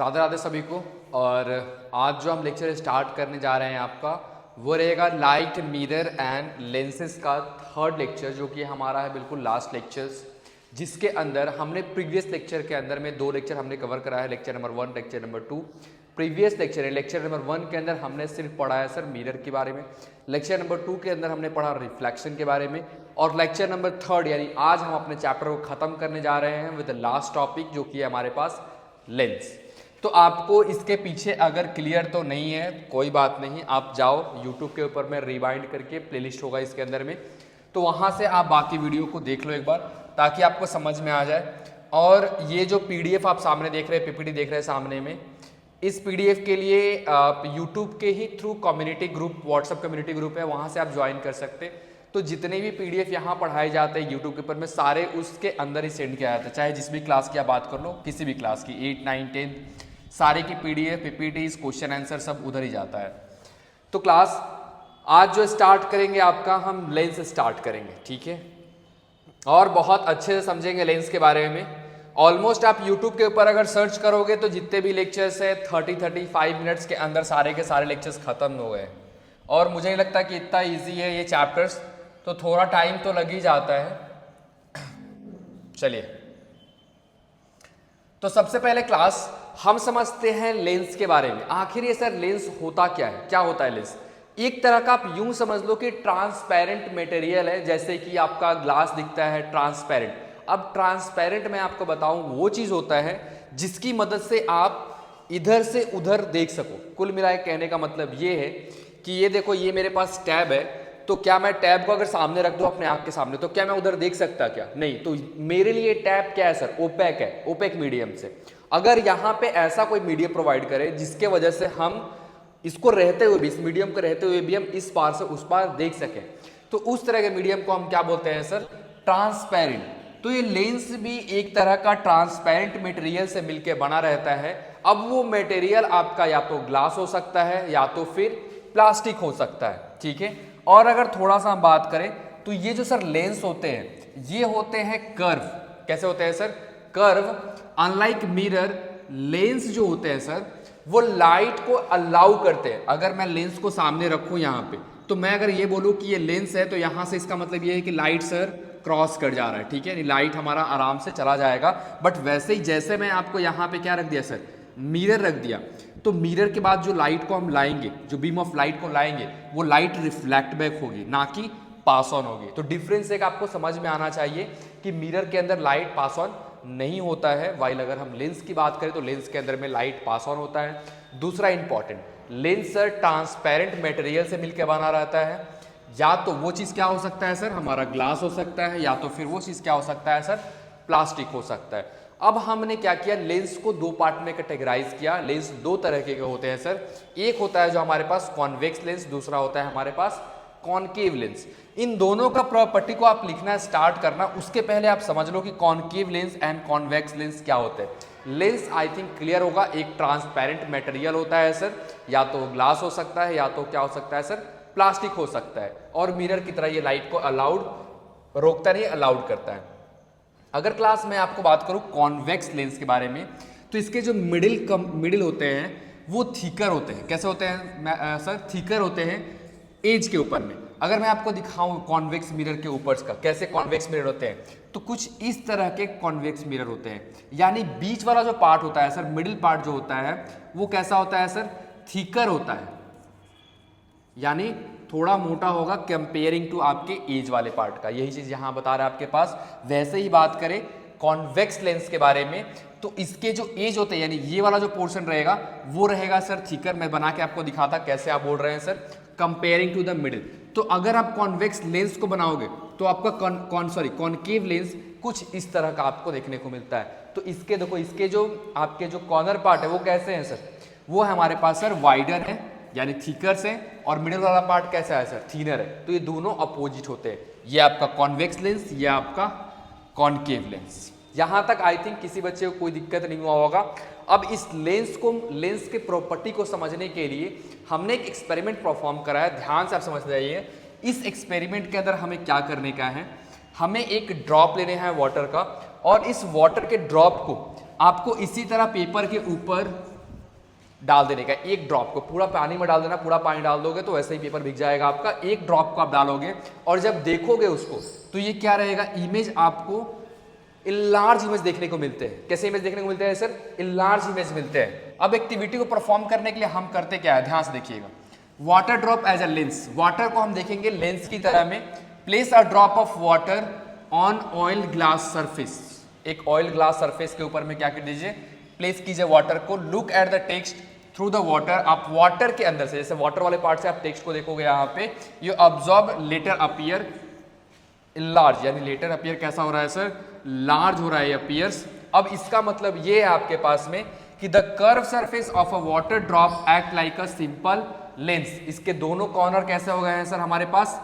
राधे राधे सभी को। और आज जो हम लेक्चर स्टार्ट करने जा रहे हैं आपका वो रहेगा लाइट मिरर एंड लेंसेज का थर्ड लेक्चर, जो कि हमारा है बिल्कुल लास्ट लेक्चर्स, जिसके अंदर हमने प्रीवियस लेक्चर के अंदर में 2 लेक्चर हमने कवर करा है, lecture number 1, lecture number 2। Previous lecture है लेक्चर नंबर 1 के अंदर हमने सिर्फ पढ़ा है सर मिरर के बारे में, लेक्चर नंबर 2 के अंदर हमने पढ़ा रिफ्लेक्शन के बारे में, और लेक्चर नंबर 3 यानी आज हम अपने चैप्टर को खत्म करने जा रहे हैं विद द लास्ट टॉपिक, जो कि है हमारे पास लेंस। तो आपको इसके पीछे अगर क्लियर तो नहीं है कोई बात नहीं, आप जाओ YouTube के ऊपर में रिवाइंड करके प्लेलिस्ट होगा इसके अंदर में, तो वहाँ से आप बाकी वीडियो को देख लो एक बार ताकि आपको समझ में आ जाए। और ये जो PDF आप सामने देख रहे हैं, PPT देख रहे हैं सामने में, इस PDF के लिए आप YouTube के ही through community group, WhatsApp community group है, वहाँ से आप ज्वाइन कर सकते हैं। तो जितने भी PDF यहाँ पढ़ाए जाते हैं यूट्यूब के ऊपर में, सारे उसके अंदर ही सेंड किया जाता है, चाहे जिस भी क्लास की आप बात कर लो, किसी भी क्लास की 8, 9, 10 सारे की PDF, PPTs, क्वेश्चन आंसर सब उधर ही जाता है। तो क्लास आज जो स्टार्ट करेंगे आपका, हम लेंस स्टार्ट करेंगे, ठीक है, और बहुत अच्छे से समझेंगे लेंस के बारे में। ऑलमोस्ट आप YouTube के ऊपर अगर सर्च करोगे तो जितने भी लेक्चर्स है 30-35 मिनट्स के अंदर सारे के सारे लेक्चर्स खत्म हो गए, और मुझे नहीं लगता कि इतना ईजी है ये चैप्टर्स, तो थोड़ा टाइम तो लग ही जाता है। चलिए, तो सबसे पहले क्लास हम समझते हैं लेंस के बारे में। आखिर ये सर लेंस होता क्या है, क्या होता है लेंस? एक तरह का आप यूं समझ लो कि ट्रांसपेरेंट मटेरियल है, जैसे कि आपका ग्लास दिखता है ट्रांसपेरेंट। अब ट्रांसपेरेंट मैं आपको बताऊं वो चीज होता है जिसकी मदद से आप इधर से उधर देख सको। कुल मिलाए कहने का मतलब ये है कि ये देखो, ये मेरे पास टैब है, तो क्या मैं टैब को अगर सामने रख दूं अपने आंख के सामने, तो क्या मैं उधर देख सकता? क्या नहीं। तो मेरे लिए टैब क्या है सर? ओपेक है, ओपेक मीडियम से। अगर यहाँ पे ऐसा कोई मीडियम प्रोवाइड करे जिसके वजह से हम इसको रहते हुए भी, इस मीडियम को रहते हुए भी हम इस पार से उस पार देख सकें, तो उस तरह के मीडियम को हम क्या बोलते हैं सर? ट्रांसपेरेंट। तो ये लेंस भी एक तरह का ट्रांसपेरेंट मटेरियल से मिलकर बना रहता है। अब वो मटेरियल आपका या तो ग्लास हो सकता है या तो फिर प्लास्टिक हो सकता है, ठीक है। और अगर थोड़ा सा हम बात करें तो ये जो सर लेंस होते हैं, ये होते हैं कर्व। कैसे होते हैं sir? Curve. Unlike mirror, lens जो होते हैं सर वो लाइट को अलाउ करते हैं। अगर मैं लेंस को सामने रखूं यहाँ पे, तो मैं अगर ये बोलूं कि ये लेंस है, तो यहाँ से इसका मतलब ये है कि लाइट सर क्रॉस कर जा रहा है, ठीक है, लाइट हमारा आराम से चला जाएगा। बट वैसे ही जैसे मैं आपको यहाँ पे क्या रख दिया सर? मिरर रख दिया, तो मिरर के बाद जो लाइट को हम लाएंगे, जो बीम ऑफ लाइट को लाएंगे, वो लाइट रिफ्लेक्ट बैक होगी, ना कि पास ऑन होगी। तो डिफरेंस एक आपको समझ में आना चाहिए कि मिरर के अंदर लाइट पास ऑन नहीं होता है, वाइल अगर हम लेंस की बात करें तो लेंस के अंदर में लाइट पास ऑन होता है। दूसरा important, lens sir transparent material से मिलकर बना रहता है। या तो वो चीज़ क्या हो सकता है सर? हमारा ग्लास हो सकता है, या तो फिर वो चीज़ क्या हो सकता है सर? प्लास्टिक हो सकता है। अब हमने क्या किया, लेंस को 2 पार्ट में कैटेगराइज किया। लेंस 2 तरह के होते हैं सर। एक होता है जो हमारे पास कॉन्वेक्स लेंस, दूसरा होता है हमारे पास कॉनकेव लेंस। इन दोनों का प्रॉपर्टी को आप लिखना स्टार्ट करना, उसके पहले आप समझ लो कि concave lens and convex lens क्या होते हैं। लेंस आई थिंक क्लियर होगा, एक ट्रांसपेरेंट मटेरियल होता है सर, या तो ग्लास हो सकता है या तो क्या हो सकता है सर? प्लास्टिक हो सकता है, और मिरर की तरह ये लाइट को अलाउड रोकता नहीं, अलाउड करता है। अगर क्लास में आपको बात करूं कॉन्वेक्स लेंस के बारे में, तो इसके जो मिडिल होते हैं वो थिकर होते हैं। कैसे होते हैं सर? थिकर होते हैं एज के ऊपर में। अगर मैं आपको दिखाऊं कॉन्वेक्स मिरर के ऊपर का, कैसे कॉन्वेक्स मिरर होते हैं, तो कुछ इस तरह के कॉन्वेक्स मिरर होते हैं। यानी बीच वाला जो पार्ट होता है सर, मिडिल पार्ट जो होता है, वो कैसा होता है सर? थिकर होता है, यानी थोड़ा मोटा होगा कंपेयरिंग टू आपके एज वाले पार्ट का। यही चीज यहां बता रहा है आपके पास। वैसे ही बात करें कॉन्वेक्स लेंस के बारे में, तो इसके जो एज होते हैं, यानी ये वाला जो पोर्शन रहेगा वो रहेगा सर थिकर। मैं बना के आपको दिखाता कैसे आप बोल रहे हैं sir, comparing to the middle. तो अगर आप कॉन्वेक्स लेंस को बनाओगे तो आपका कॉनकेव लेंस कुछ इस तरह का आपको देखने को मिलता है। तो इसके देखो, इसके जो आपके जो कॉर्नर पार्ट है वो कैसे हैं सर? वो हमारे पास सर वाइडर है, यानी थिकर से, और मिडिल वाला पार्ट कैसा है सर? थीनर है। तो ये दोनों अपोजिट होते हैं, ये आपका कॉन्वेक्स लेंस, ये आपका कॉनकेव लेंस। यहां तक आई थिंक किसी बच्चे को कोई दिक्कत नहीं हुआ होगा। अब इस लेंस के प्रॉपर्टी को समझने के लिए हमने एक एक्सपेरिमेंट परफॉर्म करा है, ध्यान से आप समझ जाइए। इस एक्सपेरिमेंट के अंदर हमें क्या करने का है, हमें एक ड्रॉप लेने हैं वाटर का, और इस वाटर के ड्रॉप को आपको इसी तरह पेपर के ऊपर डाल देने का, एक ड्रॉप को पूरा पानी में डाल देना, पूरा पानी डाल दोगे तो वैसे ही पेपर भीग जाएगा आपका। एक ड्रॉप को आप डालोगे और जब देखोगे उसको तो ये क्या रहेगा, इमेज आपको इलार्ज इमेज देखने को मिलते हैं। कैसे इमेज देखने को मिलते हैं सर, इलार्ज इमेज मिलते हैं। अब एक्टिविटी को परफॉर्म करने के लिए हम करते क्या है, ध्यान से देखिएगा। Water drop as a lens, water को हम देखेंगे लेंस की तरह में। Place a drop of water on oil glass surface, एक ऑयल ग्लास सरफेस के ऊपर में क्या कर दीजिए, प्लेस कीजिए वाटर को। Look at the text through the water, आप वाटर के अंदर से, जैसे वाटर वाले पार्ट से आप टेक्स्ट को देखोगे यहाँ पे, you observe letter appear large, यानी लेटर अपीयर कैसा हो रहा है सर, लार्ज हो रहा है अपीयर्स। अब इसका मतलब ये है आपके पास में कि the curve surface of a water drop act like a simple lens. इसके दोनों कॉर्नर कैसे हो गए हैं सर, हमारे पास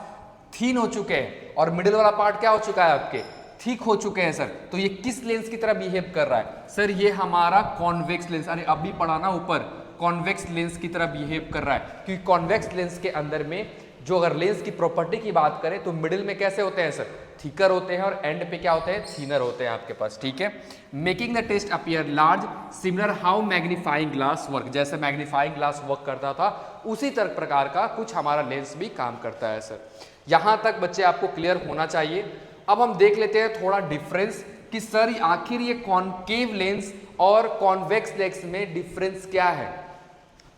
थीन हो चुके हैं, और मिडिल वाला पार्ट क्या हो चुका है आपके, थिक हो चुके हैं सर। तो ये किस लेंस की तरह बिहेव कर रहा है सर, ये हमारा कॉन्वेक्स लेंस, अरे अभी पढ़ा ना ऊपर, कॉन्वेक्स लेंस की तरह बिहेव कर रहा है। क्योंकि कॉन्वेक्स लेंस के अंदर में जो अगर लेंस की प्रॉपर्टी की बात करें तो मिडिल में कैसे होते हैं सर, थिकर होते हैं, और एंड पे क्या होते हैं, थिनर होते हैं आपके पास, ठीक है। Making the test appear large similar how magnifying glass work, जैसे मैग्नीफाइंग ग्लास वर्क करता था उसी तरह प्रकार का कुछ हमारा लेंस भी काम करता है सर। यहाँ तक बच्चे आपको क्लियर होना चाहिए। अब हम देख लेते हैं थोड़ा डिफरेंस कि सर आखिर ये कॉनकेव लेंस और कॉन्वेक्स लेंस में डिफरेंस क्या है।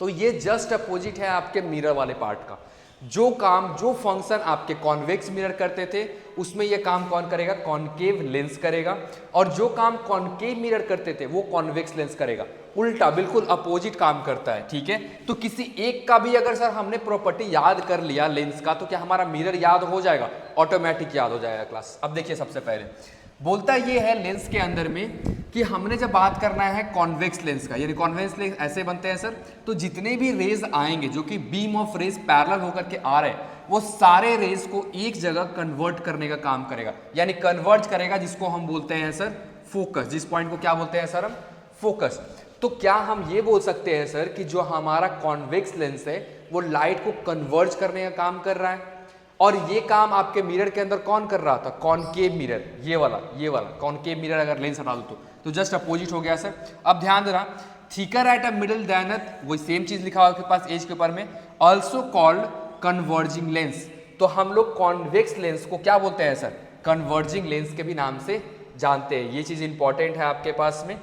तो ये जस्ट अपोजिट है आपके मिरर वाले पार्ट का। जो काम, जो फंक्शन आपके कॉन्वेक्स मिरर करते थे उसमें ये काम कौन करेगा, कॉनकेव लेंस करेगा, और जो काम कॉनकेव मिरर करते थे वो कॉन्वेक्स लेंस करेगा। उल्टा, बिल्कुल अपोजिट काम करता है, ठीक है। तो किसी एक का भी अगर सर हमने प्रॉपर्टी याद कर लिया लेंस का, तो क्या हमारा मिरर याद हो जाएगा, ऑटोमेटिक याद हो जाएगा क्लास। अब देखिए सबसे पहले बोलता ये है लेंस के अंदर में कि हमने जब बात करना है कॉन्वेक्स लेंस का, यानी कॉन्वेक्स लेंस ऐसे बनते हैं सर, तो जितने भी रेज आएंगे जो कि बीम ऑफ रेज पैरेलल होकर के आ रहे हैं, वो सारे रेज को एक जगह कन्वर्ट करने का काम करेगा, यानी कन्वर्ट करेगा, जिसको हम बोलते हैं सर फोकस। जिस पॉइंट को क्या बोलते हैं सर हम, फोकस। तो क्या हम ये बोल सकते हैं सर कि जो हमारा कॉन्वेक्स लेंस है वो लाइट को कन्वर्ज करने का काम कर रहा है, और ये काम आपके मिरर के अंदर कौन कर रहा था, कॉनकेव मिरर, ये वाला कॉनकेव मिरर अगर लेंस हटा दो तो जस्ट अपोजिट हो गया सर। अब ध्यान देना, thicker at a middle then वही सेम चीज लिखा हुआ आपके पास एज के ऊपर में, ऑल्सो कॉल्ड कन्वर्जिंग लेंस। तो हम लोग कॉन्वेक्स लेंस को क्या बोलते हैं सर, कन्वर्जिंग लेंस के भी नाम से जानते हैं। ये चीज इंपॉर्टेंट है आपके पास में।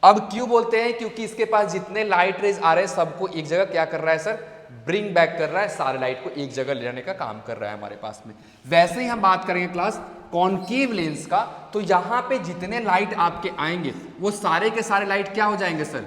अब क्यों बोलते हैं, क्योंकि इसके पास जितने लाइट रेज आ रहे हैं सबको एक जगह क्या कर रहा है सर, ब्रिंग बैक कर रहा है, सारे लाइट को एक जगह ले जाने का काम कर रहा है हमारे पास में। वैसे ही हम बात करेंगे क्लास कॉनकेव लेंस का, तो यहाँ पे जितने लाइट आपके आएंगे वो सारे के सारे लाइट क्या हो जाएंगे सर,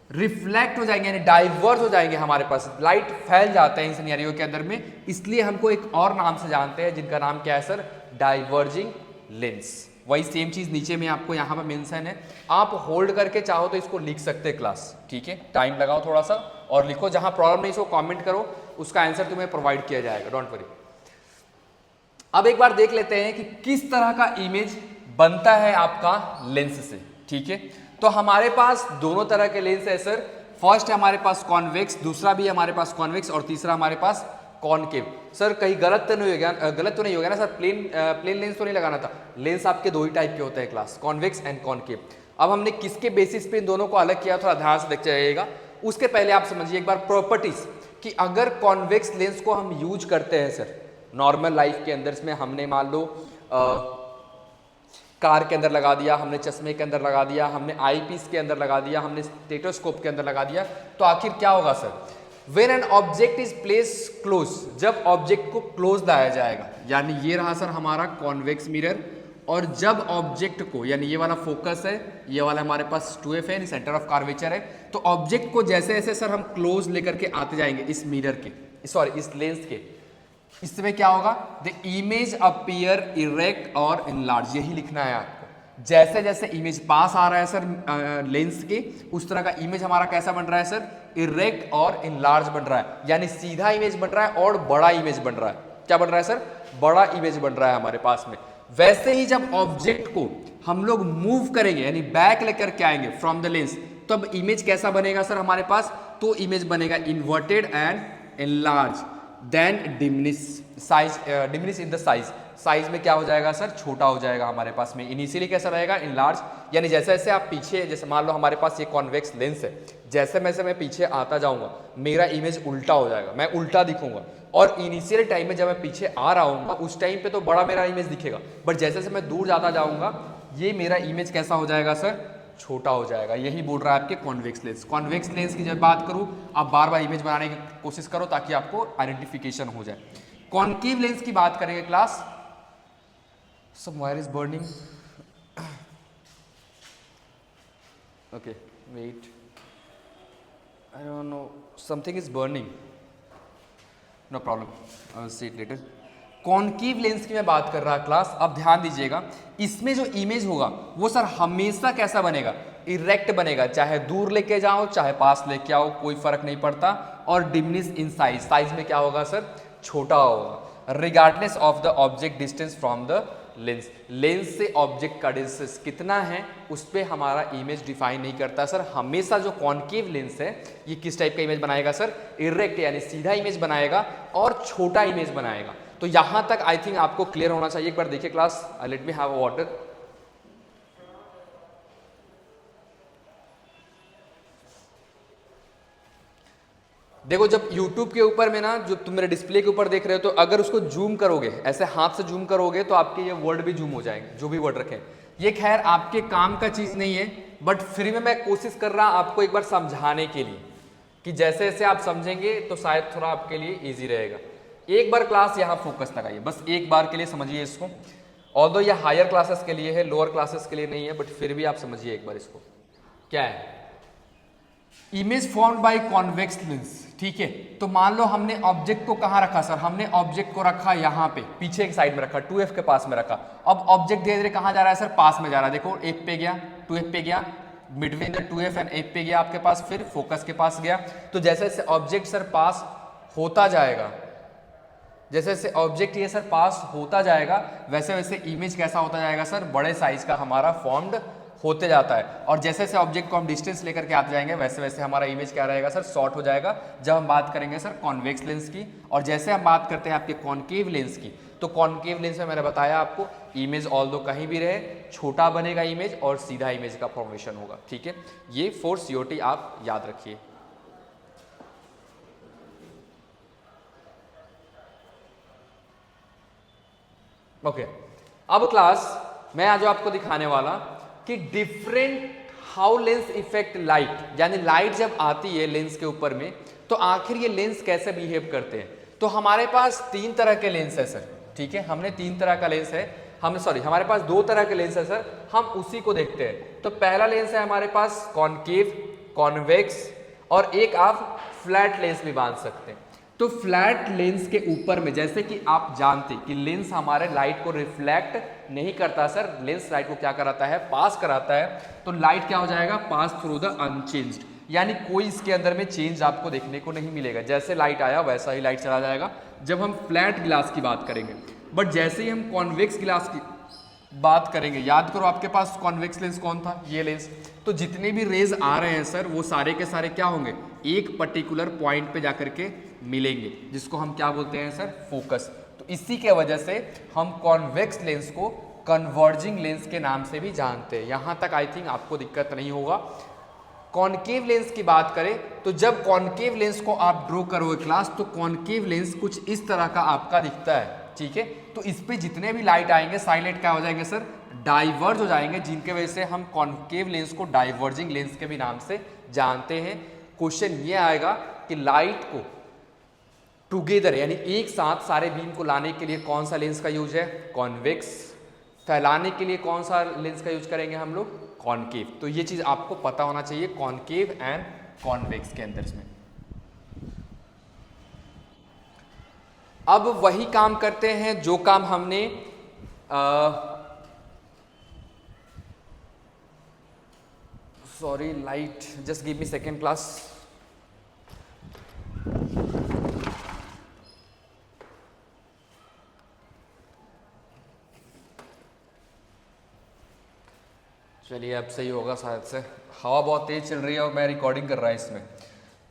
रिफ्लेक्ट हो जाएंगे, यानी डाइवर्स हो जाएंगे। हमारे पास लाइट फैल जाते हैं इन सिनेरियो के अंदर में, इसलिए हमको एक और नाम से जानते हैं जिनका नाम क्या है सर, डाइवर्जिंग लेंस। वही सेम चीज नीचे में आपको यहाँ पे मेंशन है, आप होल्ड करके चाहो तो इसको लिख सकते हैं क्लास, ठीक है। टाइम लगाओ थोड़ा सा और लिखो, जहां प्रॉब्लम नहीं सो कमेंट करो, उसका आंसर तुम्हें प्रोवाइड किया जाएगा, डोंट वरी। अब एक बार देख लेते हैं कि किस तरह का इमेज बनता है आपका लेंस से, ठीक है। तो हमारे पास दोनों तरह के लेंस है सर। फर्स्ट है हमारे पास कॉन्वेक्स, दूसरा भी हमारे पास कॉन्वेक्स, और तीसरा हमारे पास कॉनकेव। सर कहीं गलत तो नहीं हो गया, गलत तो नहीं हो गया ना सर, प्लेन लेंस तो नहीं लगाना था। लेंस आपके दो ही टाइप के होते हैं क्लास, कॉन्वेक्स एंड कॉनकेव। अब हमने किसके बेसिस पे इन दोनों को अलग किया, थोड़ा ध्यान से देखते रहिएगा। उसके पहले आप समझिए एक बार प्रॉपर्टीज, कि अगर कॉन्वेक्स लेंस को हम यूज करते हैं सर नॉर्मल लाइफ के अंदर, इसमें हमने मान लो कार के अंदर लगा दिया, हमने चश्मे के अंदर लगा दिया, हमने आई पीस के अंदर लगा दिया, हमने स्टेटोस्कोप के अंदर लगा दिया, तो आखिर क्या होगा sir, when an object is place close, जब ऑब्जेक्ट को क्लोज लाया जाएगा, यानी ये रहा सर हमारा कॉन्वेक्स मिरर, और जब ऑब्जेक्ट को, यानी ये वाला फोकस है, ये वाला हमारे पास 2F है, सेंटर ऑफ कर्वेचर है, तो ऑब्जेक्ट को जैसे जैसे सर हम क्लोज लेकर के आते जाएंगे इस मिरर के, सॉरी इस लेंस के, इसमें क्या होगा, द इमेज अपीयर इरेक्ट और इनलार्ज, यही लिखना है आपको। जैसे जैसे इमेज पास आ रहा है सर लेंस के, उस तरह का इमेज हमारा कैसा बन रहा है सर, इरेक्ट और इनलार्ज बन रहा है, यानी सीधा इमेज बन रहा है और बड़ा इमेज बन रहा है। क्या बन रहा है सर, बड़ा इमेज बन रहा है हमारे पास में। वैसे ही जब ऑब्जेक्ट को हम लोग मूव करेंगे, यानी बैक लेकर के आएंगे फ्रॉम द लेंस, तब इमेज कैसा बनेगा सर हमारे पास, तो इमेज बनेगा inverted and enlarge, then diminish size, diminish in the size, size में क्या हो जाएगा सर, छोटा हो जाएगा हमारे पास में। इनिशियली कैसा रहेगा, इन लार्ज, यानी जैसे जैसे आप पीछे, जैसे मान लो हमारे पास ये कॉन्वेक्स लेंस है, जैसे मैं पीछे आता जाऊंगा मेरा इमेज उल्टा हो जाएगा, मैं उल्टा दिखूंगा। और इनिशियल टाइम में जब मैं पीछे आ रहा हूँ उस टाइम पे तो बड़ा मेरा इमेज दिखेगा, बट जैसे जैसे मैं दूर जाता जाऊंगा ये मेरा इमेज कैसा हो जाएगा सर, छोटा हो जाएगा। यही बोल रहा है आपके कॉन्वेक्स लेंस। कॉन्वेक्स लेंस की जब बात करूं, आप बार बार इमेज बनाने की कोशिश करो ताकि आपको आइडेंटिफिकेशन हो जाए। कॉन्केव लेंस की बात करेंगे class, some wire is burning, okay wait, I don't know, something is burning, no problem, I will see it later. Concave lens की मैं बात कर रहा क्लास, अब ध्यान दीजिएगा, इसमें जो इमेज होगा वो सर हमेशा कैसा बनेगा, इरेक्ट बनेगा, चाहे दूर लेके जाओ चाहे पास लेके आओ कोई फर्क नहीं पड़ता। और डिमिनिश इन साइज, साइज में क्या होगा सर, छोटा होगा, regardless of the object distance from the lens. Lens से ऑब्जेक्ट का डिस्टेंस कितना है उस पर हमारा इमेज डिफाइन नहीं करता सर। हमेशा जो कॉन्केव लेंस है ये किस टाइप का इमेज बनाएगा सर, इरेक्ट यानी सीधा इमेज बनाएगा और छोटा इमेज बनाएगा। तो यहां तक आई थिंक आपको क्लियर होना चाहिए। एक बार देखिए class, let me have a water. देखो जब YouTube के ऊपर में ना, जो तुम मेरे डिस्प्ले के ऊपर देख रहे हो, तो अगर उसको जूम करोगे, ऐसे हाथ से जूम करोगे तो आपके ये वर्ड भी जूम हो जाएंगे, जो भी वर्ड रखे। ये खैर आपके काम का चीज नहीं है, बट फिर में मैं कोशिश कर रहा आपको एक बार समझाने के लिए, कि जैसे जैसे आप समझेंगे तो शायद थोड़ा आपके लिए ईजी रहेगा। एक बार क्लास यहाँ फोकस लगाइए, बस एक बार के लिए समझिए इसको। ऑल्दो ये हायर क्लासेस के लिए है, लोअर क्लासेस के लिए नहीं है, बट फिर भी आप समझिए एक बार इसको। क्या है, image formed by convex lens, ठीक है। तो मान लो हमने ऑब्जेक्ट को कहाँ रखा सर, हमने ऑब्जेक्ट को रखा यहाँ पे, पीछे एक साइड में रखा, 2F के पास में रखा। अब ऑब्जेक्ट धीरे धीरे कहाँ जा रहा है सर, पास में जा रहा है। देखो F पे गया, 2F पे गया, between the 2F and F पे गया आपके पास, फिर फोकस के पास गया। तो जैसे जैसे ऑब्जेक्ट सर पास होता जाएगा, जैसे जैसे ऑब्जेक्ट ये सर पास होता जाएगा, वैसे वैसे इमेज कैसा होता जाएगा सर, बड़े साइज का हमारा फॉर्म्ड होते जाता है। और जैसे जैसे ऑब्जेक्ट को हम डिस्टेंस लेकर के आते जाएंगे वैसे वैसे हमारा इमेज क्या रहेगा सर, शॉर्ट हो जाएगा। जब हम बात करेंगे सर कॉन्वेक्स लेंस की, और जैसे हम बात करते हैं आपके कॉन्केव लेंस की, तो कॉन्केव लेंस में मैंने बताया आपको इमेज ऑल्दो कहीं भी रहे छोटा बनेगा इमेज और सीधा इमेज का फॉर्मेशन होगा, ठीक है। ये 4 COT आप याद रखिए। ओके अब क्लास मैं आज आपको दिखाने वाला कि different how lens effect light, यानी लाइट जब आती है लेंस के ऊपर में तो आखिर ये लेंस कैसे बिहेव करते हैं। तो हमारे पास 3 तरह के लेंस है सर, ठीक है, हमने 3 तरह का लेंस है, हमारे पास 2 तरह के लेंस है सर, हम उसी को देखते हैं। तो पहला लेंस है हमारे पास कॉन्केव, कॉन्वेक्स, और एक आप फ्लैट लेंस भी बांध सकते हैं। तो फ्लैट लेंस के ऊपर में, जैसे कि आप जानते कि लेंस हमारे लाइट को रिफ्लेक्ट नहीं करता सर, लेंस लाइट को क्या कराता है, पास कराता है। तो लाइट क्या हो जाएगा, पास थ्रू द अनचेंज्ड, यानी कोई इसके अंदर में चेंज आपको देखने को नहीं मिलेगा, जैसे लाइट आया वैसा ही लाइट चला जाएगा जब हम फ्लैट ग्लास की बात करेंगे। बट जैसे ही हम कॉन्वेक्स ग्लास की बात करेंगे, याद करो आपके पास कॉन्वेक्स लेंस कौन था, ये लेंस। तो जितने भी रेज आ रहे हैं सर वो सारे के सारे क्या होंगे, एक पर्टिकुलर पॉइंट पे जाकर के मिलेंगे, जिसको हम क्या बोलते हैं सर, फोकस। तो इसी के वजह से हम कॉन्वेक्स लेंस को कन्वर्जिंग लेंस के नाम से भी जानते हैं। यहां तक आई थिंक आपको दिक्कत नहीं होगा। कॉन्केव लेंस की बात करें तो जब कॉन्केव लेंस को आप ड्रॉ करोगे क्लास, तो कॉन्केव लेंस कुछ इस तरह का आपका दिखता है, ठीक है। तो इस पे जितने भी लाइट आएंगे साइलेंट क्या हो जाएंगे सर, डाइवर्ज हो जाएंगे, जिनके वजह से हम कॉन्केव लेंस को डाइवर्जिंग लेंस के भी नाम से जानते हैं। क्वेश्चन ये आएगा कि लाइट को टुगेदर यानी एक साथ सारे बीम को लाने के लिए कौन सा लेंस का यूज है, कॉन्वेक्स। फैलाने के लिए कौन सा लेंस का यूज करेंगे हम लोग, कॉन्केव। तो ये चीज आपको पता होना चाहिए कॉन्केव एंड कॉन्वेक्स के अंदर में। अब वही काम करते हैं जो काम हमने sorry light, just give me second class. चलिए अब सही होगा शायद से, हवा बहुत तेज चल रही है और मैं रिकॉर्डिंग कर रहा है इसमें।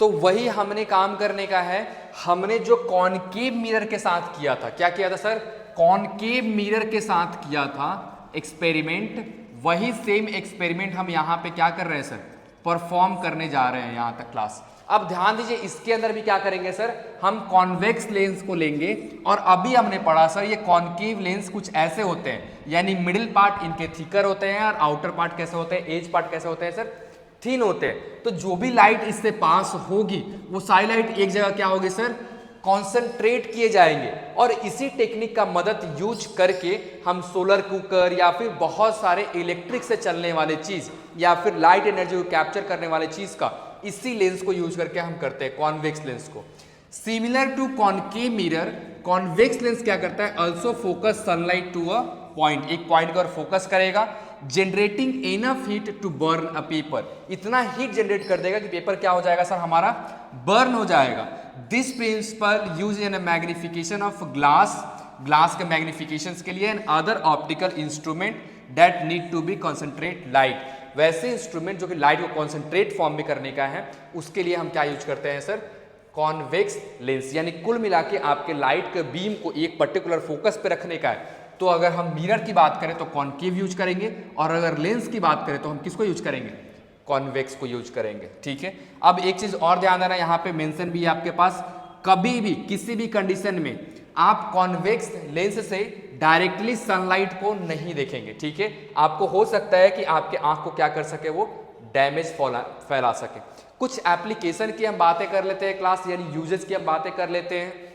तो वही हमने काम करने का है, हमने जो कॉन्केव मिरर के साथ किया था, क्या किया था सर, कॉनकेव मिरर के साथ किया था एक्सपेरिमेंट, वही सेम एक्सपेरिमेंट हम यहाँ पे क्या कर रहे हैं सर, परफॉर्म करने जा रहे हैं यहाँ तक क्लास। अब ध्यान दीजिए इसके अंदर भी क्या करेंगे सर, हम कॉन्वेक्स लेंस को लेंगे और अभी हमने पढ़ा सर ये कॉनकेव लेंस कुछ ऐसे होते हैं, यानी मिडिल पार्ट इनके थिकर होते हैं और आउटर पार्ट कैसे होते हैं, एज पार्ट कैसे होते हैं सर, थिन होते हैं। तो जो भी लाइट इससे पास होगी वो सारी लाइट एक जगह क्या होगी सर, कॉन्सेंट्रेट किए जाएंगे। और इसी टेक्निक का मदद यूज करके हम सोलर कुकर या फिर बहुत सारे इलेक्ट्रिक से चलने वाले चीज या फिर लाइट एनर्जी को कैप्चर करने वाले चीज का इसी लेंस को यूज करके हम करते हैं, कॉन्वेक्स लेंस को। Similar to concave mirror, convex lens क्या करता है, also focus sunlight to a point, एक पॉइंट पर फोकस करेगा, generating enough heat to burn a paper, इतना हीट जनरेट कर देगा कि पेपर क्या हो जाएगा सर, हमारा बर्न हो जाएगा। This principle use in magnification of glass, glass के मैग्निफिकेशन के लिए, and other optical instrument that need to be concentrate light, वैसे इंस्ट्रूमेंट जो कि लाइट को कॉन्सेंट्रेट फॉर्म में करने का है उसके लिए हम क्या यूज करते हैं सर, कॉन्वेक्स लेंस। यानी कुल मिला के आपके लाइट के बीम को एक पर्टिकुलर फोकस पे रखने का है। तो अगर हम मिरर की बात करें तो कॉनकेव यूज करेंगे, और अगर लेंस की बात करें तो हम किसको यूज करेंगे, कॉन्वेक्स को यूज करेंगे। ठीक है, अब एक चीज और ध्यान देना, यहाँ पे मेंशन भी है आपके पास, कभी भी किसी भी कंडीशन में आप कॉन्वेक्स लेंस से डायरेक्टली सनलाइट को नहीं देखेंगे। ठीक है, आपको हो सकता है कि आपके आंख को क्या कर सके, वो डैमेज फैला सके। कुछ एप्लीकेशन की हम बातें कर लेते हैं क्लास, यानी यूजेस की हम बातें कर लेते हैं।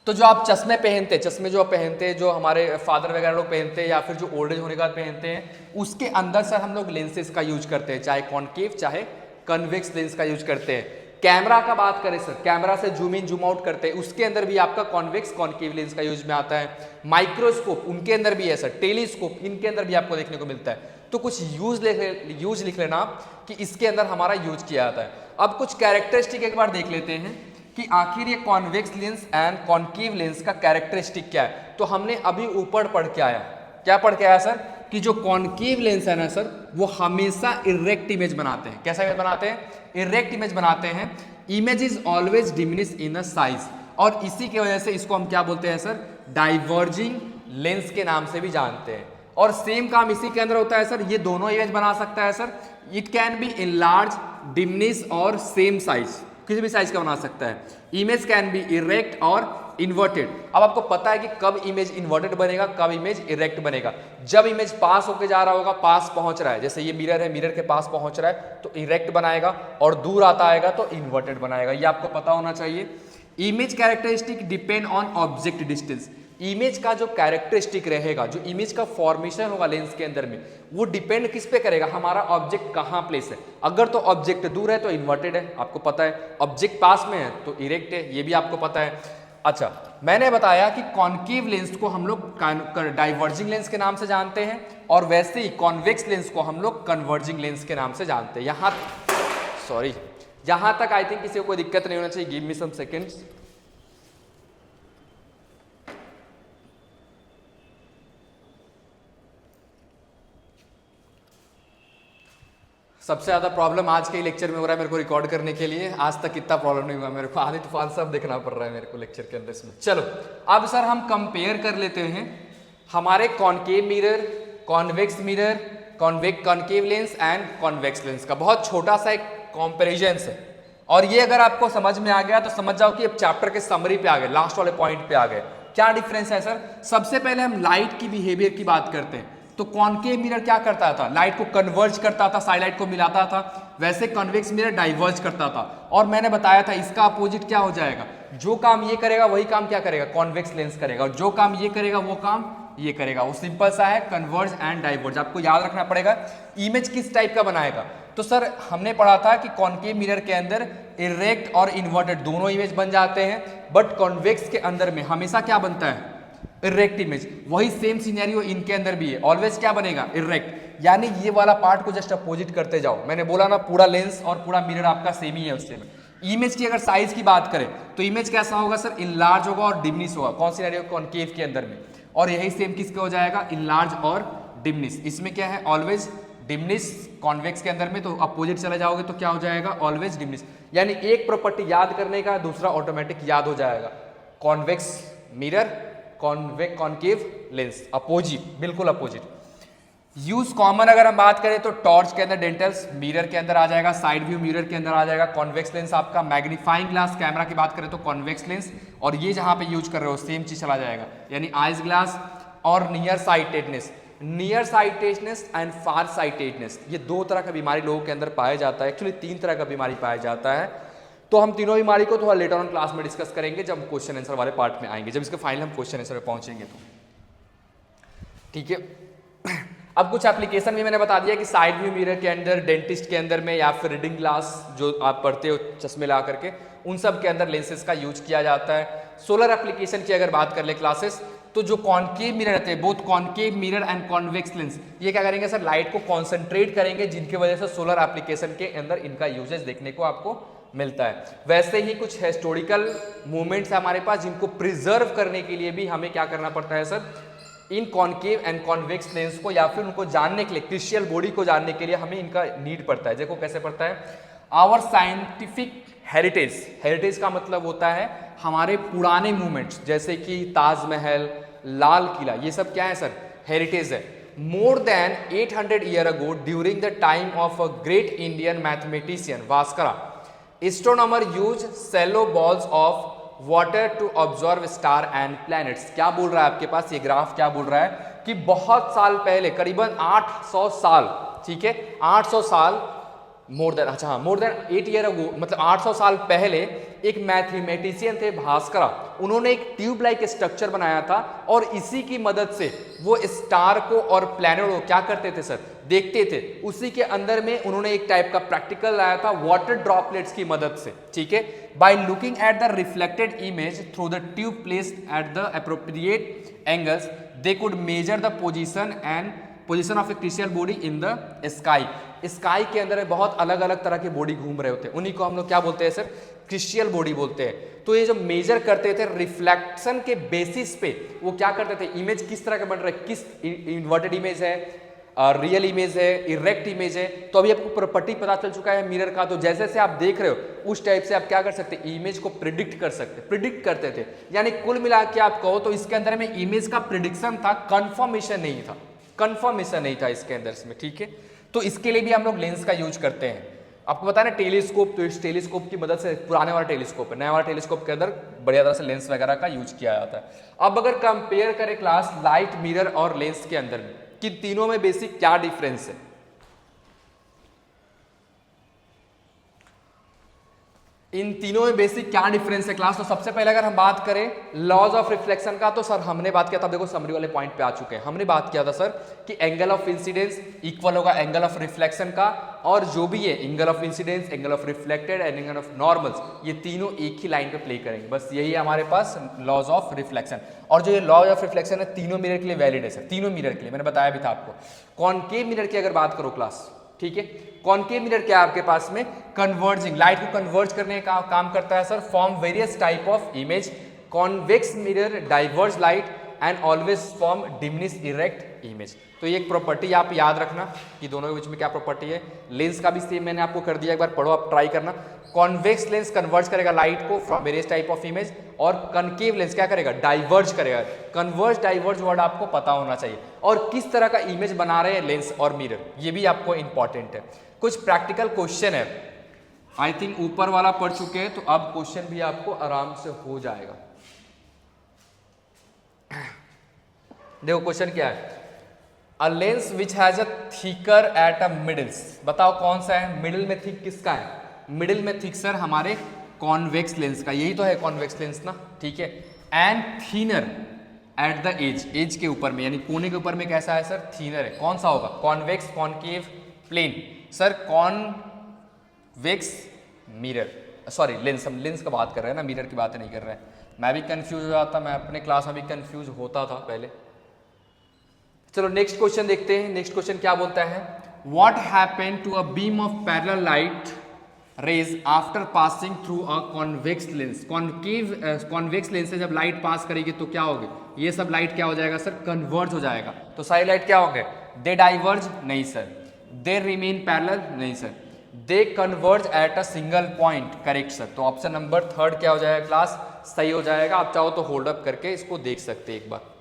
तो जो आप चश्मे पहनते हैं, चश्मे जो आप पहनते हैं, जो हमारे फादर वगैरह लोग पहनते हैं या फिर जो ओल्ड एज होने के बाद पहनते हैं, उसके अंदर सर हम लोग लेंसेज का यूज करते हैं, चाहे कॉनकेव चाहे कन्वेक्स लेंस का यूज करते हैं। कैमरा का बात करें सर, कैमरा से जूम इन जूम आउट करते हैं, उसके अंदर भी आपका कॉन्वेक्स कॉनकेव लेंस का यूज में आता है। माइक्रोस्कोप उनके अंदर भी है सर, टेलीस्कोप इनके अंदर भी आपको देखने को मिलता है। तो कुछ यूज लिख लेना आप कि इसके अंदर हमारा यूज किया जाता है। अब कुछ कैरेक्टरिस्टिक एक बार देख लेते हैं कि आखिर ये convex lens and concave lens का कैरेक्टरिस्टिक क्या है। तो हमने अभी ऊपर पढ़ के आया, क्या पढ़ के आया सर, कि जो कॉनकेव लेंस है ना सर, वो हमेशा इरेक्ट इमेज बनाते हैं। कैसा इमेज बनाते हैं, इरेक्ट इमेज बनाते हैं। Image is always diminish in the size, और इसी की वजह से इसको हम क्या बोलते हैं सर, डाइवर्जिंग लेंस के नाम से भी जानते हैं। और सेम काम इसी के अंदर होता है सर, ये दोनों इमेज बना सकता है sir, it can be enlarge, diminish और सेम साइज, किसी भी साइज का बना सकता है। इमेज कैन बी इरेक्ट और इन्वर्टेड। अब आपको पता है कि कब इमेज इन्वर्टेड बनेगा, कब इमेज इरेक्ट बनेगा। जब इमेज पास होके जा रहा होगा, पास पहुंच रहा है, जैसे ये मिरर है, मिरर के पास पहुंच रहा है तो इरेक्ट बनाएगा, और दूर आता आएगा तो इन्वर्टेड बनाएगा। ये आपको पता होना चाहिए। Image characteristic depend on object distance, image का जो कैरेक्टरिस्टिक रहेगा, जो इमेज का फॉर्मेशन होगा लेंस के अंदर में, वो डिपेंड किस पे करेगा, हमारा ऑब्जेक्ट कहाँ प्लेस है। अगर तो ऑब्जेक्ट दूर है तो इन्वर्टेड है, आपको पता है। ऑब्जेक्ट पास में है तो इरेक्ट है, ये भी आपको पता है। अच्छा, मैंने बताया कि कॉनकेव लेंस को हम लोग डाइवर्जिंग लेंस के नाम से जानते हैं, और वैसे ही कॉन्वेक्स लेंस को हम लोग कन्वर्जिंग लेंस के नाम से जानते हैं। यहाँ तक आई थिंक किसी को कोई दिक्कत नहीं होना चाहिए। Give me some seconds. सबसे ज़्यादा प्रॉब्लम आज के लेक्चर में हो रहा है मेरे को रिकॉर्ड करने के लिए। आज तक इतना प्रॉब्लम नहीं हुआ मेरे को, आधी तूफान सब देखना पड़ रहा है मेरे को लेक्चर के अंदर इसमें। चलो अब सर हम कंपेयर कर लेते हैं हमारे concave mirror, convex mirror, concave lens and convex lens का। बहुत छोटा सा एक कंपैरिजन है, और ये अगर आपको समझ में आ गया तो समझ जाओ कि अब चैप्टर के समरी पे आ गए, लास्ट वाले पॉइंट पे आ गए। क्या डिफरेंस है सर? सबसे पहले हम लाइट की बिहेवियर की बात करते हैं। तो कॉनकेव मिरर क्या करता था, लाइट को कन्वर्ज करता था, साइलाइट को मिलाता था। वैसे कॉन्वेक्स मिरर डाइवर्ज करता था। और मैंने बताया था इसका अपोजिट क्या हो जाएगा, जो काम ये करेगा वही काम क्या करेगा, कॉन्वेक्स लेंस करेगा, और जो काम ये करेगा वो काम ये करेगा। वो सिंपल सा है, कन्वर्ज एंड डाइवर्ज। आपको याद रखना पड़ेगा इमेज किस टाइप का बनाएगा। तो सर हमने पढ़ा था कि कॉनकेव मिरर के अंदर इरेक्ट और इन्वर्टेड दोनों इमेज बन जाते हैं, बट कॉन्वेक्स के अंदर में हमेशा क्या बनता है, इरेक्ट इमेज। वही सेम सिनेरियो इनके अंदर भी है, ऑलवेज क्या बनेगा, इरेक्ट। यानी ये वाला पार्ट को जस्ट अपोजिट करते जाओ। मैंने बोला ना पूरा लेंस और पूरा मिरर आपका सेम ही है उससे। इमेज की अगर साइज की बात करें तो इमेज कैसा होगा सर, इनलार्ज होगा और डिमिनिश होगा। कौन सिनेरियो, कॉनकेव के अंदर में। और यही सेम किसके हो जाएगा, इनलार्ज और डिमिनिश। इसमें क्या है, ऑलवेज डिमिनिश। कॉन्वेक्स के अंदर में तो अपोजिट चले जाओगे तो क्या हो जाएगा, ऑलवेज डिमिनिश। यानी एक प्रॉपर्टी याद करने का दूसरा ऑटोमेटिक याद हो जाएगा। Convex mirror, concave lens, opposite, बिल्कुल अपोजिट। यूज कॉमन अगर हम बात करें तो टॉर्च के अंदर डेंटल्स, मिरर के अंदर आ जाएगा, साइड व्यू मिरर के अंदर आ जाएगा कॉन्वेक्स लेंस आपका, मैग्नीफाइंग ग्लास कैमरा की बात करें तो कॉन्वेक्स लेंस, और ये जहां पे यूज कर रहे हो सेम चीज चला जाएगा, यानी आइज ग्लास और near sightedness. Near sightedness and far sightedness, ये दो तरह का बीमारी लोगों के अंदर पाया जाता है, एक्चुअली तीन तरह का बीमारी पाया जाता है। तो हम तीनों बीमारी को थोड़ा लेटर ऑन क्लास में डिस्कस करेंगे जब क्वेश्चन आंसर वाले पार्ट में आएंगे, जब इसके फाइनल हम क्वेश्चन आंसर में पहुंचेंगे तो, ठीक है। अब कुछ एप्लीकेशन भी मैंने बता दिया कि साइड व्यू मिरर के अंदर, डेंटिस्ट के अंदर में, या फिर रीडिंग ग्लास जो आप पढ़ते हो चश्मे लगा करके, उन सब के अंदर लेंसेज का यूज किया जाता है। सोलर एप्लीकेशन की अगर बात कर ले क्लासेस, तो जो कॉनकेव मिरर रहते हैं, both concave mirror and convex lens, ये क्या करेंगे सर, लाइट को कॉन्सेंट्रेट करेंगे, जिनकी वजह से सोलर एप्लीकेशन के अंदर इनका यूजेज देखने को आपको मिलता है। वैसे ही कुछ हिस्टोरिकल मूवमेंट्स है हमारे पास, जिनको प्रिजर्व करने के लिए भी हमें क्या करना पड़ता है sir, in concave and convex lens को, या फिर उनको जानने के लिए, क्रिस्टल बॉडी को जानने के लिए हमें इनका नीड पड़ता है। देखो कैसे पड़ता है, आवर साइंटिफिक हेरिटेज, हेरिटेज का मतलब होता है हमारे पुराने मूवमेंट्स, जैसे कि ताजमहल, लाल किला, ये सब क्या है सर, हेरिटेज है। More than 800 year ago during the time of a great Indian mathematician Bhaskara, astronomer use shallow bowls of water to observe star and planets. क्या बोल रहा है आपके पास ये ग्राफ, क्या बोल रहा है कि बहुत साल पहले, करीबन 800 साल, ठीक है, 800 साल, मोर देन, अच्छा हाँ, मोर देन 8 ईयर अगो, मतलब 800 साल पहले एक मैथमेटिशियन थे भास्करा, उन्होंने एक ट्यूब लाइक स्ट्रक्चर बनाया था, और इसी की मदद से वो स्टार को और प्लैनेट को क्या करते थे सर, देखते थे। उसी के अंदर में उन्होंने एक टाइप का प्रैक्टिकल लाया था वाटर ड्रॉपलेट्स की मदद से, ठीक है। By looking at the reflected image through the tube placed at the appropriate angles, they could measure the position of A crystal body in the sky. Sky के अंदर बहुत अलग अलग तरह के बॉडी घूम रहे होते हैं, उन्हीं को हम लोग क्या बोलते हैं सर, क्रिस्टल बॉडी बोलते हैं। तो ये जो मेजर करते थे रिफ्लेक्शन के बेसिस पे, वो क्या करते थे, इमेज किस तरह का बन रहा है, किस इन्वर्टेड इमेज है, रियल इमेज है, इरेक्ट इमेज है। तो अभी आपको प्रॉपर्टी पता चल चुका है मिरर का, तो जैसे जैसे आप देख रहे हो उस टाइप से आप क्या कर सकते हैं, इमेज को प्रिडिक्ट कर सकते, प्रिडिक्ट करते थे। यानी कुल मिला के आप कहो तो इसके अंदर में इमेज का प्रिडिक्शन था, कंफर्मेशन नहीं था, कंफर्मेशन नहीं था इसके अंदर इसमें, ठीक है। तो इसके लिए भी हम लोग लेंस का यूज करते हैं। आपको पता है ना टेलीस्कोप, तो इस टेलीस्कोप की मदद से, पुराने वाला टेलीस्कोप है, नया वाला टेलीस्कोप के अंदर बढ़िया तरह से लेंस वगैरह का यूज किया जाता है। अब अगर कंपेयर करें क्लास लाइट, मिरर और लेंस के अंदर में कि तीनों में बेसिक क्या डिफरेंस है, इन तीनों में बेसिक क्या डिफरेंस है क्लास। तो सबसे पहले अगर हम बात करें लॉज ऑफ रिफ्लेक्शन का, तो सर हमने बात किया था, देखो समरी वाले पॉइंट पे आ चुके हैं, हमने बात किया था सर कि एंगल ऑफ इंसिडेंस इक्वल होगा एंगल ऑफ रिफ्लेक्शन का, और जो भी है angle of incidence, angle of reflected and angle of normals, ये तीनों एक ही लाइन पे प्ले करेंगे, बस यही है हमारे पास लॉज ऑफ रिफ्लेक्शन। और जो ये लॉज ऑफ रिफ्लेक्शन है तीनों मिरर के लिए वैलिड है सर, तीनों मिरर के लिए, मैंने बताया भी था आपको। कॉनकेव मिरर की अगर बात करो क्लास, ठीक है, कॉनकेव मिरर क्या है आपके पास में, कन्वर्जिंग, लाइट को कन्वर्ज करने का काम करता है sir, form various type of image. Convex mirror diverge light and always form diminish erect image. तो ये एक प्रॉपर्टी आप याद रखना कि दोनों के बीच में क्या प्रॉपर्टी है। लेंस का भी सेम मैंने आपको कर दिया, एक बार पढ़ो, आप ट्राई करना। कॉन्वेक्स लेंस कन्वर्ज करेगा लाइट को from various type of image, और कनकेव लेंस क्या करेगा, डाइवर्ज करेगा। कन्वर्ज डाइवर्ज वर्ड आपको पता होना चाहिए, और किस तरह का इमेज बना रहे हैं लेंस और मिरर, ये भी आपको इंपॉर्टेंट है। कुछ प्रैक्टिकल क्वेश्चन है, आई थिंक ऊपर वाला पढ़ चुके हैं, तो अब क्वेश्चन भी आपको आराम से हो जाएगा। देखो क्वेश्चन क्या है, a lens which has a thicker at a middles, बताओ कौन सा है, मिडिल में थिक किसका है, मिडिल में थिक सर हमारे कॉन्वेक्स लेंस का, यही तो है कॉन्वेक्स लेंस ना, ठीक है। And thinner at the edge, edge के ऊपर में यानी कोने के ऊपर में कैसा है सर, थीनर है। कौन सा होगा, convex, concave, plane sir, convex mirror, sorry lens, हम लेंस का बात कर रहे हैं ना, मिरर की बात नहीं कर रहे हैं। मैं भी कंफ्यूज हो जाता, मैं अपने क्लास में भी कंफ्यूज होता था पहले। चलो नेक्स्ट क्वेश्चन देखते हैं। नेक्स्ट क्वेश्चन क्या बोलता है, what happened to a beam of parallel light rays after passing through a convex lens. Convex lens से जब लाइट पास करेगी तो क्या होगी, ये सब लाइट क्या हो जाएगा सर, कन्वर्ज हो जाएगा। तो सारी लाइट क्या होंगे, दे डाइवर्ज, नहीं सर। दे रिमेन पैरेलल, नहीं sir. They converge at a single point, correct sir. तो ऑप्शन नंबर थर्ड क्या हो जाएगा क्लास, सही हो जाएगा। आप चाहो तो होल्ड अप करके इसको देख सकते हैं एक बार।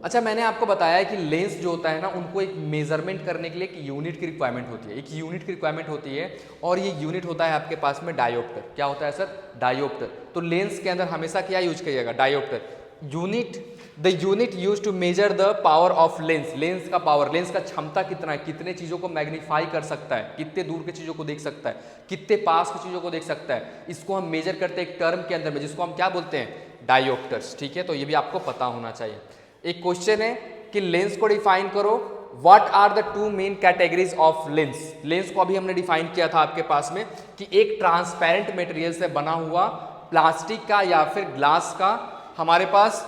अच्छा, मैंने आपको बताया कि लेंस जो होता है ना, उनको एक मेजरमेंट करने के लिए एक यूनिट की रिक्वायरमेंट होती है, एक यूनिट की रिक्वायरमेंट होती है, और ये यूनिट होता है आपके पास में डायोप्टर। क्या होता है सर? डायोप्टर। तो लेंस के अंदर हमेशा क्या यूज करिएगा? Dioptre. Unit, the unit use to measure the power of lens. Lens का पावर, लेंस का क्षमता कितना है, कितने चीजों को मैग्नीफाई कर सकता है, कितने दूर की चीजों को देख सकता है, कितने पास की चीजों को देख सकता है, इसको हम मेजर करते हैं एक टर्म के अंदर में, जिसको हम क्या बोलते हैं? डायोप्टर्स। ठीक है, तो ये भी आपको पता होना चाहिए। एक क्वेश्चन है कि लेंस को डिफाइन करो। What are the two main categories of lens? Lens को अभी हमने डिफाइन किया था आपके पास में कि एक ट्रांसपेरेंट मटेरियल से बना हुआ प्लास्टिक का या फिर ग्लास का हमारे पास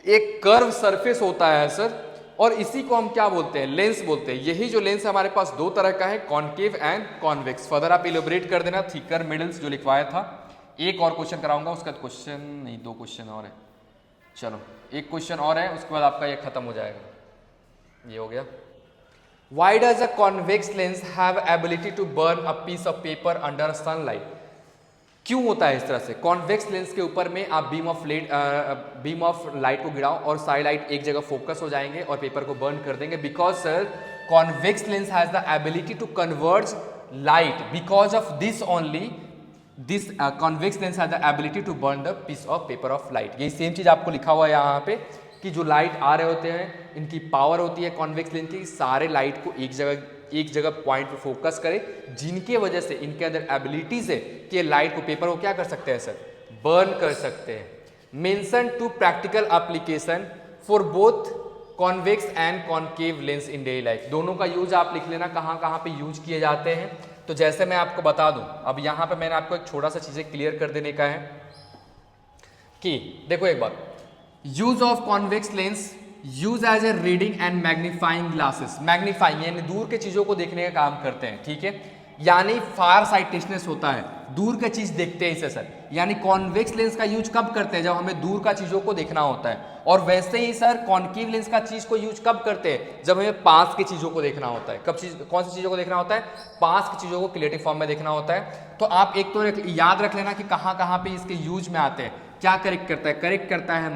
एक कर्व सरफेस होता है सर, और इसी को हम क्या बोलते हैं? लेंस बोलते हैं। यही जो लेंस हमारे पास दो तरह का है, कॉन्केव एंड कॉन्वेक्स। फर्दर आप इलेबोरेट कर देना, थिकर मिडल्स जो लिखवाया था। एक और क्वेश्चन कराऊंगा, उसका क्वेश्चन नहीं, दो क्वेश्चन और है। चलो एक क्वेश्चन और है, उसके बाद आपका ये खत्म हो जाएगा। ये हो गया। Why does a convex lens have ability to burn a piece of paper under sunlight? क्यों होता है इस तरह से? कॉन्वेक्स लेंस के ऊपर में आप बीम ऑफ लाइट को गिराओ और सारी लाइट एक जगह फोकस हो जाएंगे और पेपर को बर्न कर देंगे। Because sir convex lens has the ability to converge light. Because of this only this convex lens has the ability to burn the piece of paper of light. यही same चीज आपको लिखा हुआ है यहाँ पे कि जो लाइट आ रहे होते हैं, इनकी पावर होती है कॉन्वेक्स लेंस की, सारे लाइट को एक जगह पॉइंट पे फोकस करे, जिनके वजह से इनके अंदर एबिलिटीज है कि लाइट को, पेपर को क्या कर सकते हैं सर? बर्न कर सकते हैं। Mention two practical application for both convex and concave lens in daily life. दोनों का यूज आप लिख लेना, कहाँ कहाँ पे यूज किए जाते हैं। तो जैसे मैं आपको बता दूं, अब यहाँ पे मैंने आपको एक छोटा सा चीजें क्लियर कर देने का है कि देखो एक बार, use of convex lens use as a reading and magnifying glasses. Magnifying यानी दूर के चीजों को देखने का काम करते हैं, ठीक है, यानी फार साइटेडनेस होता है, दूर की चीज देखते हैं इसे सर। यानी कॉन्वेक्स लेंस का यूज कब करते हैं? जब हमें दूर का चीजों को देखना होता है। और वैसे ही सर कॉन्केव लेंस का चीज को यूज कब करते हैं? जब हमें पास की चीजों को देखना होता है। कौन सी चीजों को देखना होता है? पास की चीजों को क्रिएटिव फॉर्म में देखना होता है। तो आप एक तो याद रख लेना कि कहाँ कहाँ पे इसके यूज में आते हैं। क्या करेक्ट करता है? करेक्ट करता है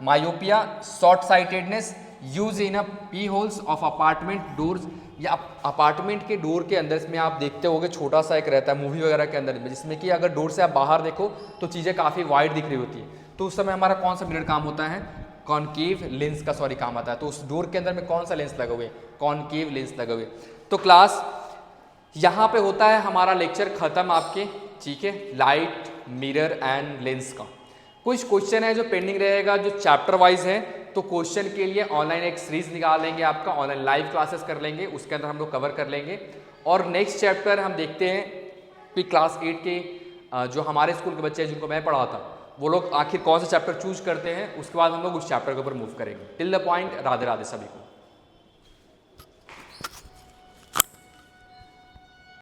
myopia, short sightedness, use in P holes of apartment doors, या अपार्टमेंट के डोर के अंदर में आप देखते होगे छोटा सा एक रहता है मूवी वगैरह के अंदर में, जिसमें कि अगर डोर से आप बाहर देखो तो चीज़ें काफ़ी वाइड दिख रही होती है। तो उस समय हमारा कौन सा मिरर काम होता है? कॉन्केव लेंस का काम आता है। तो उस डोर के अंदर में कौन सा लेंस लगे हुए? कॉन्केव लेंस लगे हुए। तो क्लास यहाँ पे होता है हमारा लेक्चर खत्म आपके, ठीक है, लाइट, मिरर एंड लेंस का। कुछ क्वेश्चन है जो पेंडिंग रहेगा, जो चैप्टर वाइज है। तो क्वेश्चन के लिए ऑनलाइन एक सीरीज निकाल लेंगे, आपका ऑनलाइन लाइव क्लासेस कर लेंगे, उसके अंदर हम लोग कवर कर लेंगे। और नेक्स्ट चैप्टर हम देखते हैं कि क्लास 8 के जो हमारे स्कूल के बच्चे हैं जिनको मैं पढ़ा था, वो लोग आखिर कौन सा चैप्टर चूज करते हैं, उसके बाद हम लोग उस चैप्टर के ऊपर मूव करेंगे। Till the point, Radhe Radhe सभी को।